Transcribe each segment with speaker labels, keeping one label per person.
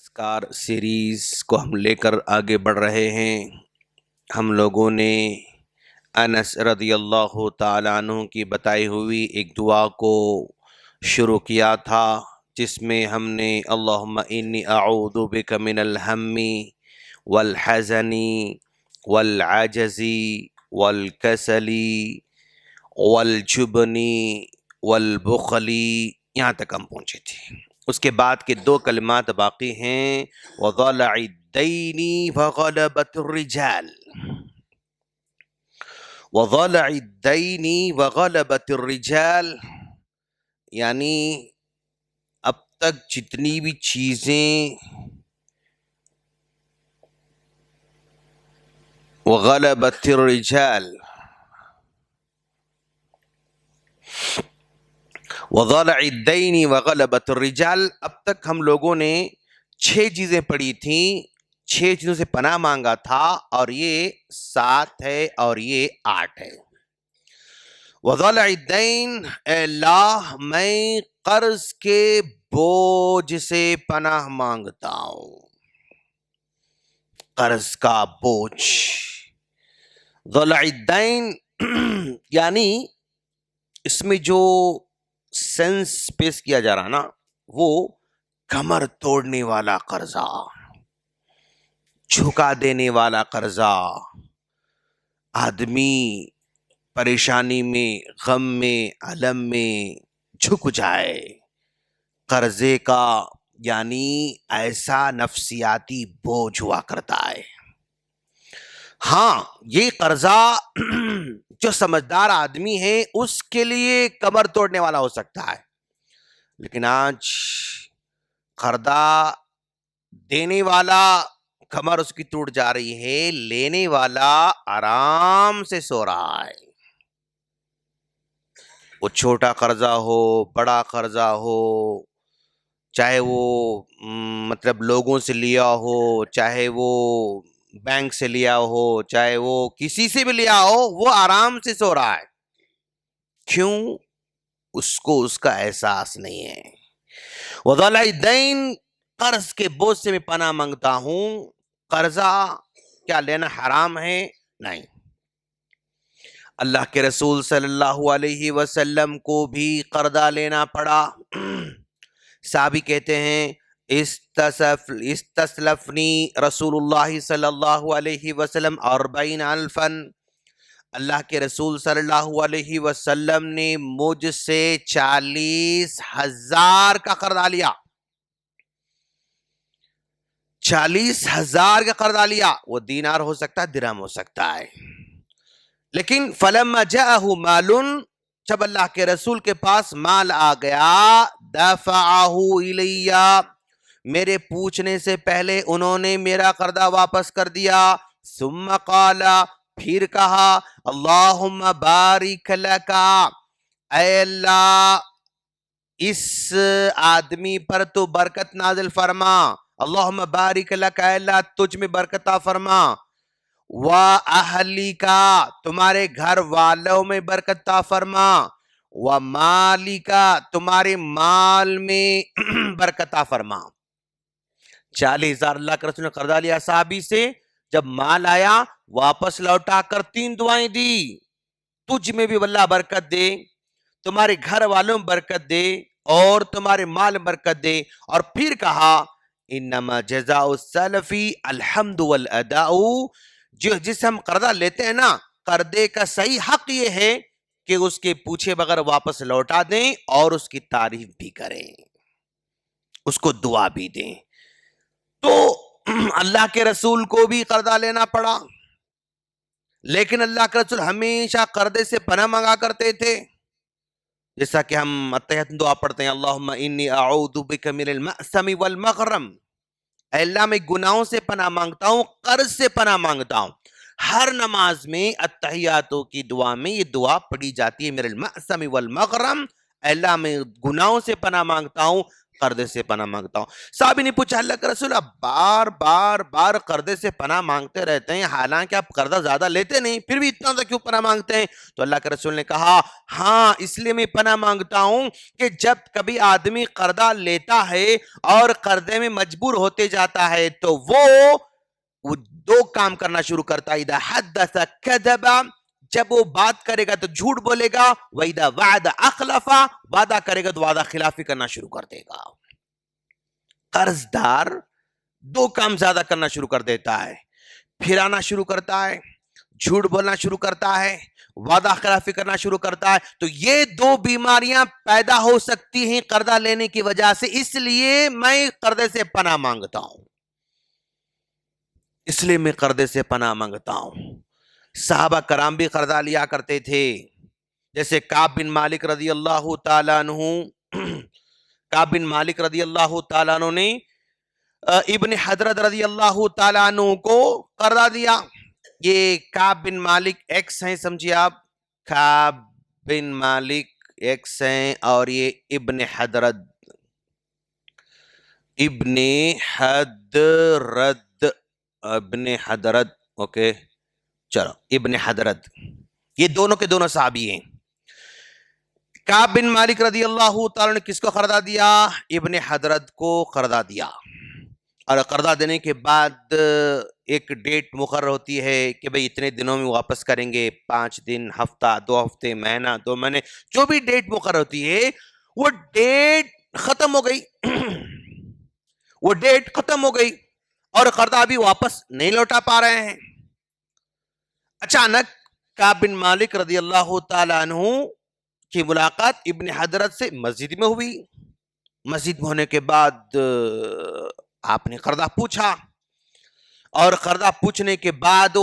Speaker 1: اذکار سیریز کو ہم لے کر آگے بڑھ رہے ہیں۔ ہم لوگوں نے انس رضی اللہ تعالیٰ عنہ کی بتائی ہوئی ایک دعا کو شروع کیا تھا، جس میں ہم نے اللہم انی اعوذ بک من الہم والحزن والعجز والکسل والجبن والبخل، یہاں تک ہم پہنچے تھے۔ اس کے بعد کے دو کلمات باقی ہیں، وضلع الدین وغلبۃ الرجال۔ وضلع الدین وغلبۃ الرجال یعنی اب تک جتنی بھی چیزیں وغلبۃ الرجال وضلع الدین وغلبۃ الرجال، اب تک ہم لوگوں نے 6 چیزیں پڑھی تھیں، 6 چیزوں سے پناہ مانگا تھا، اور یہ 7 ہے اور یہ 8 ہے۔ وضلع الدین، اے اللہ میں قرض کے بوجھ سے پناہ مانگتا ہوں، قرض کا بوجھ۔ ضلع الدین یعنی اس میں جو سینس پیش کیا جا رہا نا، وہ کمر توڑنے والا قرضہ، جھکا دینے والا قرضہ، آدمی پریشانی میں، غم میں، الم میں جھک جائے، قرضے کا یعنی ایسا نفسیاتی بوجھ ہوا کرتا ہے۔ ہاں، یہ قرضہ جو سمجھدار آدمی ہے اس کے لیے کمر توڑنے والا ہو سکتا ہے، لیکن آج قرضہ دینے والا کمر اس کی ٹوٹ جا رہی ہے، لینے والا آرام سے سو رہا ہے۔ وہ چھوٹا قرضہ ہو، بڑا قرضہ ہو، چاہے وہ مطلب لوگوں سے لیا ہو، چاہے وہ بینک سے لیا ہو، چاہے وہ کسی سے بھی لیا ہو، وہ آرام سے سو رہا ہے۔ کیوں؟ اس کو اس کا احساس نہیں ہے۔ وضلع الدین، قرض کے بوجھ سے میں پناہ مانگتا ہوں۔ قرضہ کیا لینا حرام ہے؟ نہیں۔ اللہ کے رسول صلی اللہ علیہ وسلم کو بھی قرضہ لینا پڑا۔ صحابی کہتے ہیں استسلفنی رسول اللہ صلی اللہ علیہ وسلم 40,000، اللہ کے رسول صلی اللہ علیہ وسلم نے مجھ سے 40,000 کا قرضہ لیا۔ 40,000 کا قرضہ لیا، وہ دینار ہو سکتا ہے، درہم ہو سکتا ہے، لیکن فلما جاءہ مال، جب اللہ کے رسول کے پاس مال آ گیا، دفعہ الی، میرے پوچھنے سے پہلے انہوں نے میرا قرضہ واپس کر دیا۔ ثم قال، پھر کہا، اللہم بارک لک، اے اللہ اس آدمی پر تو برکت نازل فرما، اللہم بارک لک، اے اللہ تجھ میں برکت عطا فرما، وَأَهْلِكَ، تمہارے گھر والوں میں برکت عطا فرما، وَمَالِكَ، تمہارے مال میں برکت عطا فرما۔ 40,000 اللہ کے رسول نے قرضہ لیا صحابی سے، جب مال آیا واپس لوٹا کر 3 دعائیں دی، تجھ میں بھی اللہ برکت دے، تمہارے گھر والوں میں برکت دے، اور تمہارے مال میں برکت دے، اور پھر کہا انما جزاء السلف الحمد والاداء، جس ہم قرضہ لیتے ہیں نا، قرضے کا صحیح حق یہ ہے کہ اس کے پوچھے بغیر واپس لوٹا دیں اور اس کی تعریف بھی کریں، اس کو دعا بھی دیں۔ تو اللہ کے رسول کو بھی قرضہ لینا پڑا، لیکن اللہ کے رسول ہمیشہ قرضے سے پناہ مانگا کرتے تھے، جیسا کہ ہم اتحیات میں دعا پڑھتے ہیں، اللہم انی اعوذ بک من المأثم والمغرم، اے اللہ میں گناہوں سے پناہ مانگتا ہوں، قرض سے پناہ مانگتا ہوں۔ ہر نماز میں اتحیاتوں کی دعا میں یہ دعا پڑھی جاتی ہے، من المأثم والمغرم، اے اللہ میں گناہوں سے پناہ مانگتا ہوں، قرضے سے پناہ مانگتا ہوں. صحابی نے پوچھا اللہ کے رسول آپ بار بار بار قرضے سے پناہ مانگتے رہتے ہیں حالانکہ آپ قرضہ زیادہ لیتے نہیں پھر بھی اتنا زیادہ کیوں پناہ مانگتے ہیں؟ تو اللہ کے رسول نے کہا ہاں اس لیے میں پناہ مانگتا ہوں کہ جب کبھی آدمی قرضہ لیتا ہے اور قرضے میں مجبور ہوتے جاتا ہے تو وہ دو کام کرنا شروع کرتا ہے. اذا حدث کذب جب وہ بات کرے گا تو جھوٹ بولے گا، وَإِذَا وَعَدَ أَخْلَفَ وعدہ کرے گا تو وعدہ خلافی کرنا شروع کر دے گا. قرض دار دو کام زیادہ کرنا شروع کر دیتا ہے، پھرانا شروع کرتا ہے، جھوٹ بولنا شروع کرتا ہے، وعدہ خلافی کرنا شروع کرتا ہے. تو یہ دو بیماریاں پیدا ہو سکتی ہیں قرضہ لینے کی وجہ سے، اس لیے میں قرضے سے پناہ مانگتا ہوں. اس لیے میں قرضے سے پناہ مانگتا ہوں. صحابہ کرام بھی قرضہ لیا کرتے تھے، جیسے کعب بن مالک رضی اللہ تعالیٰ عنہ. کعب بن مالک رضی اللہ تعالیٰ عنہ نے ابن حضرت رضی اللہ تعالیٰ عنہ کو قرضہ دیا. یہ کعب بن مالک ایکس ہیں، سمجھیے آپ، کعب بن مالک ایکس ہیں اور یہ ابن حضرت اوکے چلو ابن حضرت، یہ دونوں کے دونوں صحابی ہیں. کعب بن مالک رضی اللہ تعالیٰ نے کس کو قرضہ دیا؟ ابن حضرت کو قرضہ دیا. اور قرضہ دینے کے بعد ایک ڈیٹ مقرر ہوتی ہے کہ بھئی اتنے دنوں میں واپس کریں گے، 5 دن، ہفتہ، 2 ہفتے، مہینہ، 2 مہینے، جو بھی ڈیٹ مقرر ہوتی ہے وہ ڈیٹ ختم ہو گئی. وہ ڈیٹ ختم ہو گئی اور قرضہ ابھی واپس نہیں لوٹا پا رہے ہیں. اچانک کعب بن مالک رضی اللہ تعالیٰ عنہ کی ملاقات ابن حضرت سے مسجد میں ہوئی. مسجد میں ہونے کے بعد آپ نے قرضہ پوچھا اور قرضہ پوچھنے کے بعد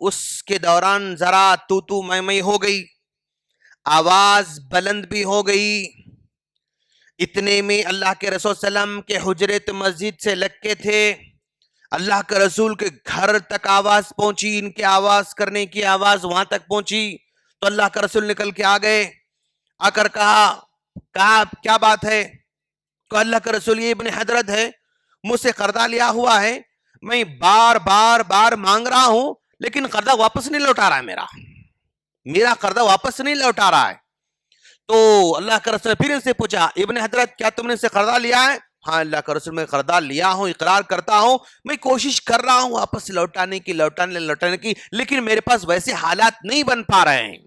Speaker 1: اس کے دوران ذرا تو میں ہو گئی، آواز بلند بھی ہو گئی. اتنے میں اللہ کے رسول صلی اللہ علیہ وسلم کے حجرے مسجد سے لگ کے تھے، اللہ کے رسول کے گھر تک آواز پہنچی، ان کے آواز کرنے کی آواز وہاں تک پہنچی. تو اللہ کا رسول نکل کے آ گئے، آ کر کہا کیا بات ہے؟ تو اللہ کا رسول یہ ابن حضرت ہے، مجھ سے قرضہ لیا ہوا ہے، میں بار بار مانگ رہا ہوں لیکن قرضہ واپس نہیں لوٹا رہا ہے، میرا قرضہ واپس نہیں لوٹا رہا ہے. تو اللہ کا رسول پھر ان سے پوچھا ابن حضرت کیا تم نے سے قرضہ لیا ہے؟ ہاں اللہ کا رسول میں قرضہ لیا ہوں، اقرار کرتا ہوں، میں کوشش کر رہا ہوں واپس لوٹانے کی لیکن میرے پاس ویسے حالات نہیں بن پا رہے ہیں.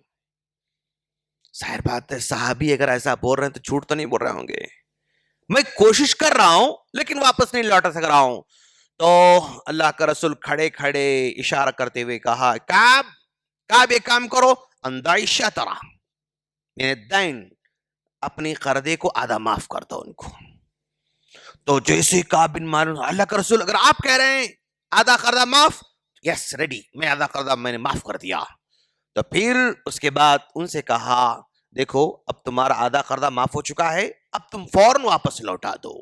Speaker 1: ظاہر بات ہے صحابی اگر ایسا بول رہے ہیں تو جھوٹ تو نہیں بول رہے ہوں گے. میں کوشش کر رہا ہوں لیکن واپس نہیں لوٹا سک رہا ہوں. تو اللہ کا رسول کھڑے اشارہ کرتے ہوئے کہا کعب ایک کام کرو، اندائشہ ترا میں دین اپنی قرضے کو آدھا معاف کر دو ان کو. تو جیسے کعب بن مالک، اللہ کا رسول اگر آپ کہہ رہے ہیں آدھا قرضہ معاف، یس ریڈی، میں آدھا قرضہ میں نے معاف کر دیا. تو پھر اس کے بعد ان سے کہا دیکھو اب تمہارا آدھا قرضہ معاف ہو چکا ہے، اب تم فوراً واپس لوٹا دو.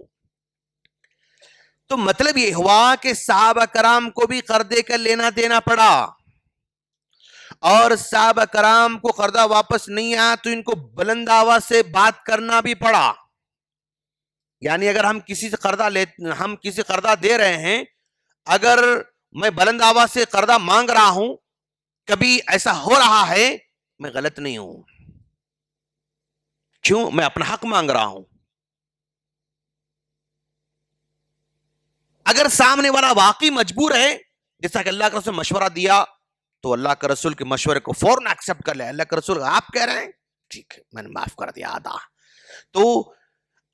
Speaker 1: تو مطلب یہ ہوا کہ صحابہ کرام کو بھی قرضے کا لینا دینا پڑا اور صحابہ کرام کو قرضہ واپس نہیں آیا تو ان کو بلند آواز سے بات کرنا بھی پڑا. یعنی اگر ہم کسی سے قرضہ دے رہے ہیں، اگر میں بلند آواز سے قرضہ مانگ رہا ہوں، کبھی ایسا ہو رہا ہے، میں غلط نہیں ہوں. کیوں؟ میں اپنا حق مانگ رہا ہوں. اگر سامنے والا واقعی مجبور ہے، جیسا کہ اللہ کا رسول مشورہ دیا، تو اللہ کے رسول کے مشورے کو فوراً ایکسپٹ کر لے. اللہ کے رسول آپ کہہ رہے ہیں ٹھیک ہے میں نے معاف کر دیا آدھا. تو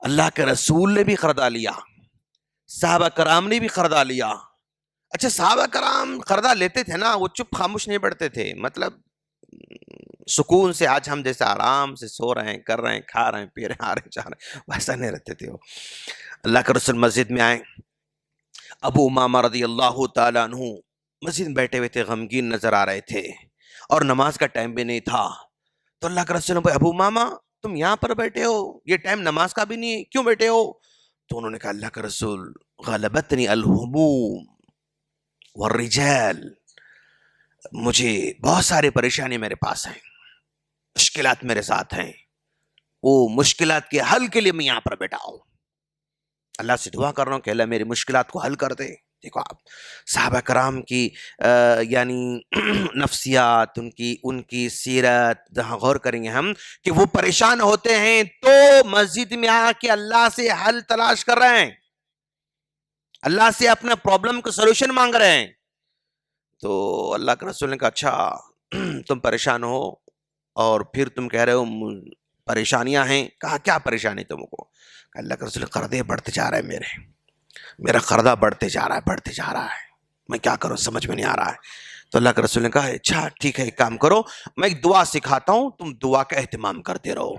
Speaker 1: اللہ کے رسول نے بھی قرضہ لیا، صحابہ کرام نے بھی قرضہ لیا. اچھا صحابہ کرام قرضہ لیتے تھے نا، وہ چپ خاموش نہیں بیٹھتے تھے، مطلب سکون سے آج ہم جیسے آرام سے سو رہے ہیں، کر رہے ہیں، کھا رہے ہیں، پی رہے ہیں، آ رہے ہیں، جا رہے ہیں، ویسا نہیں رہتے تھے. وہ اللہ کے رسول مسجد میں آئے، ابو امامہ رضی اللہ تعالیٰ عنہ مسجد میں بیٹھے ہوئے تھے، غمگین نظر آ رہے تھے اور نماز کا ٹائم بھی نہیں تھا. تو اللہ کے رسول نے ابو امامہ تم یہاں پر بیٹھے ہو، یہ ٹائم نماز کا بھی نہیں، کیوں بیٹھے ہو؟ تو انہوں نے کہا اللہ کے رسول غلبتنی الہموم والرجال، مجھے بہت ساری پریشانی میرے پاس ہیں، مشکلات میرے ساتھ ہیں، وہ مشکلات کے حل کے لیے میں یہاں پر بیٹھا ہوں. اللہ سے دعا کر رہا ہوں کہ اللہ میری مشکلات کو حل کر دے. دیکھو آپ صحابہ کرام کی یعنی نفسیات، ان کی سیرت جہاں غور کریں گے ہم کہ وہ پریشان ہوتے ہیں تو مسجد میں آ کے اللہ سے حل تلاش کر رہے ہیں، اللہ سے اپنا پرابلم کا سولوشن مانگ رہے ہیں. تو اللہ کے رسول نے کہا اچھا تم پریشان ہو اور پھر تم کہہ رہے ہو پریشانیاں ہیں. کہا کیا پریشانی تم کو؟ اللہ کے رسول قرضے بڑھتے جا رہے ہیں، میرا قرضہ بڑھتے جا رہا ہے، میں کیا کروں سمجھ میں نہیں آ رہا ہے. تو اللہ کے رسول نے کہا اچھا ٹھیک ہے، ایک کام کرو، میں ایک دعا سکھاتا ہوں، تم دعا کا اہتمام کرتے رہو.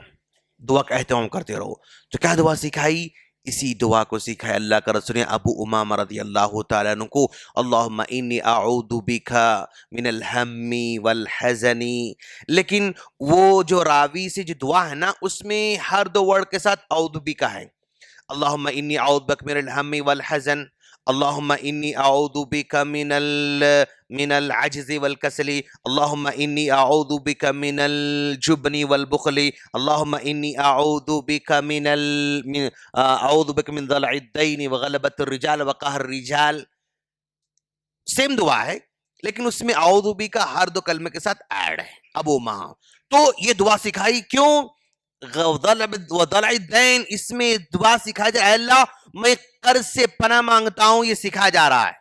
Speaker 1: تو کیا دعا سکھائی؟ اسی دعا کو سکھایا اللہ کا رسول نے ابو امامہ رضی اللہ تعالیٰ عنہ کو. اللہم انی اعوذ بک من الہم والحزن. لیکن وہ جو راوی سے جو دعا ہے نا، اس میں ہر دو ورڈ کے ساتھ اعوذ بک ہے. اللہم انی اعوذ بک من الہم والحزن، اللہم انی اعوذ بک من العجز والکسل، اللہم انی اعوذ بک من الجبن والبخل، اللہم انی اعوذ بک من ضلع الدین وغلبۃ الرجال وقہر الرجال. سیم دعا ہے لیکن اس میں اعوذ بک ہر دو کلمے کے ساتھ ایڈ ہے. ابو ماں تو یہ دعا سکھائی کیوں؟ وضلع الدین، اس میں دعا سکھائی جائے اللہ میں قرض سے پناہ مانگتا ہوں، یہ سکھایا جا رہا ہے،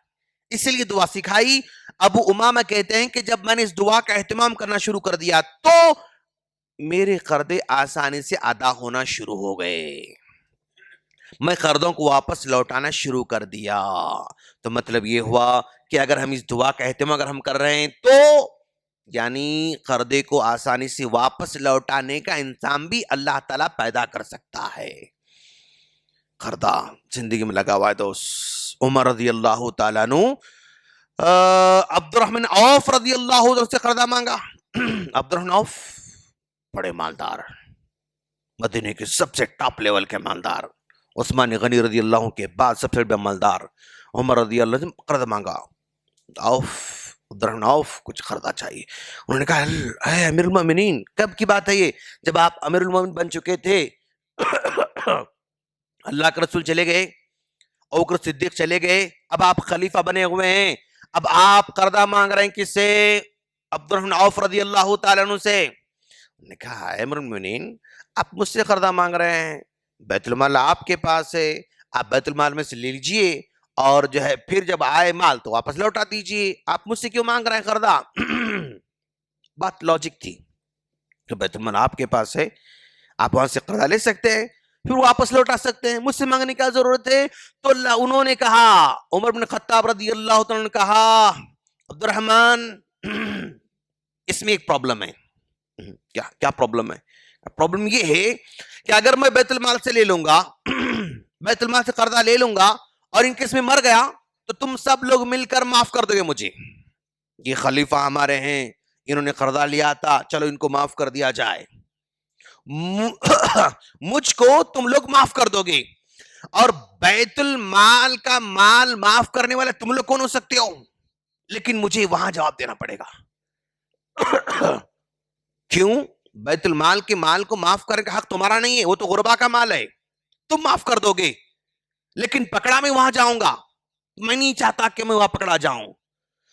Speaker 1: اس لیے دعا سکھائی. ابو امامہ کہتے ہیں کہ جب میں نے اس دعا کا اہتمام کرنا شروع کر دیا تو میرے قرضے آسانی سے ادا ہونا شروع ہو گئے، میں قرضوں کو واپس لوٹانا شروع کر دیا. تو مطلب یہ ہوا کہ اگر ہم اس دعا کا اہتمام اگر ہم کر رہے ہیں تو یعنی قرضے کو آسانی سے واپس لوٹانے کا انتظام بھی اللہ تعالیٰ پیدا کر سکتا ہے. قرضہ زندگی میں لگا ہوا ہے دوست. عمر رضی اللہ تعالیٰ عنہ عبد الرحمن عوف رضی اللہ عنہ سے قرضہ مانگا. عبد الرحمن عوف بڑے مالدار، مدینے کے سب سے ٹاپ لیول کے مالدار، عثمان غنی رضی اللہ عنہ کے بعد سب سے بڑا مالدار. عمر رضی اللہ عنہ قرضہ مانگا. عبد الرحمن عوف کچھ قرضہ چاہیے. انہوں نے کہا اے امیر المومنین، کب کی بات ہے یہ؟ جب آپ امیر المومنین بن چکے تھے، اللہ کے رسول چلے گئے، ابوبکر صدیق چلے گئے، اب آپ خلیفہ بنے ہوئے ہیں، اب آپ قرضہ مانگ رہے ہیں کس سے؟ عبد الرحمن عوف رضی اللہ تعالیٰ عنہ سے. انہوں نے کہا اے امیر المومنین، آپ مجھ سے قرضہ مانگ رہے ہیں، بیت المال آپ کے پاس ہے، آپ بیت المال میں سے لے لیجئے اور جو ہے پھر جب آئے مال تو واپس لوٹا دیجئے، آپ مجھ سے کیوں مانگ رہے ہیں قرضہ؟ بات لاجک تھی کہ بیت المال آپ کے پاس ہے، آپ وہاں سے قرضہ لے سکتے ہیں پھر واپس لوٹا سکتے ہیں، مجھ سے مانگنے کی ضرورت ہے. تو انہوں نے کہا، عمر بن خطاب رضی اللہ تعالیٰ نے کہا عبد الرحمن اس میں ایک پرابلم ہے. کیا پرابلم ہے؟ پرابلم یہ ہے کہ اگر میں بیت المال سے لے لوں گا، بیت المال سے قرضہ لے لوں گا اور ان کیس میں مر گیا تو تم سب لوگ مل کر معاف کر دو گے مجھے. یہ خلیفہ ہمارے ہیں، انہوں نے قرضہ لیا تھا، چلو ان کو معاف کر دیا جائے. مجھ کو تم لوگ معاف کر دو گے اور بیت المال کا مال معاف کرنے والے تم لوگ کون ہو سکتے ہو، لیکن مجھے وہاں جواب دینا پڑے گا. کیوں؟ بیت المال کے مال کو معاف کرنے کا حق تمہارا نہیں ہے، وہ تو غربا کا مال ہے، تم معاف کر دو گے، لیکن پکڑا میں وہاں جاؤں گا، میں نہیں چاہتا کہ میں وہاں پکڑا جاؤں.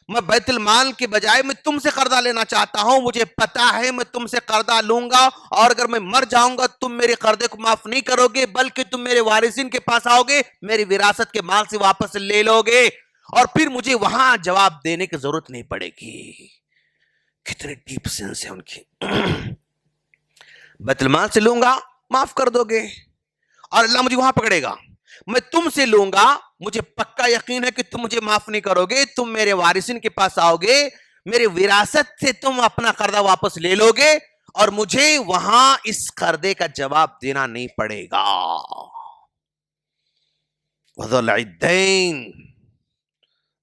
Speaker 1: میں بیت المال کے بجائے میں تم سے قرضہ لینا چاہتا ہوں، مجھے پتا ہے میں تم سے قرضہ لوں گا اور اگر میں مر جاؤں گا تم میرے قرضے کو معاف نہیں کرو گے بلکہ تم میرے وارثین کے پاس آؤ گے، میری وراثت کے مال سے واپس لے لو گے اور پھر مجھے وہاں جواب دینے کی ضرورت نہیں پڑے گی. کتنے ڈیپ سینس ہے ان کی. بیت المال سے لوں گا معاف کر دو گے اور اللہ مجھے وہاں پکڑے گا. میں تم سے لوں گا، مجھے پکا یقین ہے کہ تم مجھے معاف نہیں کرو گے، تم میرے وارثین کے پاس آؤ گے، میرے وراثت سے تم اپنا قرضہ واپس لے لو گے اور مجھے وہاں اس قرضے کا جواب دینا نہیں پڑے گا. وضلع الدین،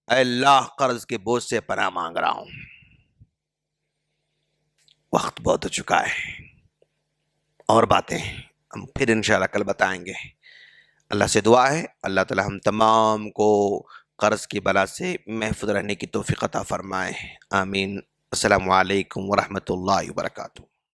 Speaker 1: اے اللہ قرض کے بوجھ سے پناہ مانگ رہا ہوں، وقت بہت ہو چکا ہے، اور باتیں ہم پھر انشاءاللہ کل بتائیں گے. اللہ سے دعا ہے اللہ تعالی ہم تمام کو قرض کی بلا سے محفوظ رہنے کی توفیق عطا فرمائے. آمین. السلام علیکم ورحمۃ اللہ وبرکاتہ.